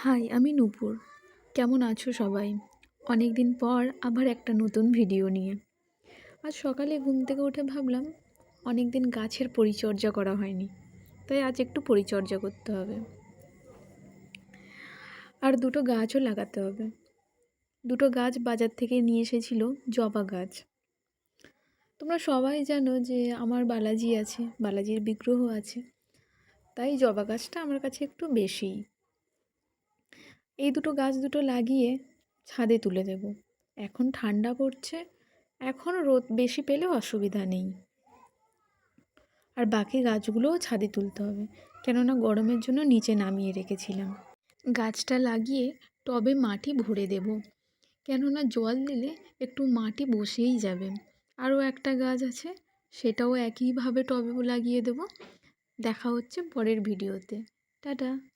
High, আমি নূপুর। কেমন আছো সবাই? অনেক দিন পর আবার একটা নতুন ভিডিও নিয়ে। আজ সকালে ঘুম থেকে উঠে ভাবলাম অনেক দিন গাছের পরিচর্যা করা হয়নি, তাই আজ একটু পরিচর্যা করতে হবে। আর দুটো গাছও লাগাতে হবে। দুটো গাছ বাজার থেকে নিয়ে এসেছিল, জবা গাছ। তোমরা সবাই জানো যে আমার বালাজি আছে, বালাজির বিগ্রহ আছে, তাই জবা গাছটা আমার কাছে একটু বেশিই। এই দুটো গাছ লাগিয়ে ছাদে তুলে দেব। এখন ঠান্ডা পড়ছে, এখন রোদ বেশি পেলে অসুবিধা নেই। আর বাকি গাছগুলোও ছাদে তুলতে হবে, কেননা গরমের জন্য নিচে নামিয়ে রেখেছিলাম। গাছটা লাগিয়ে টবে মাটি ভরে দেব, কেননা জল দিলে একটু মাটি বসেই যাবে। আরও একটা গাছ আছে, সেটাও একইভাবে টবে লাগিয়ে দেব। দেখা হচ্ছে পরের ভিডিওতে। টাটা।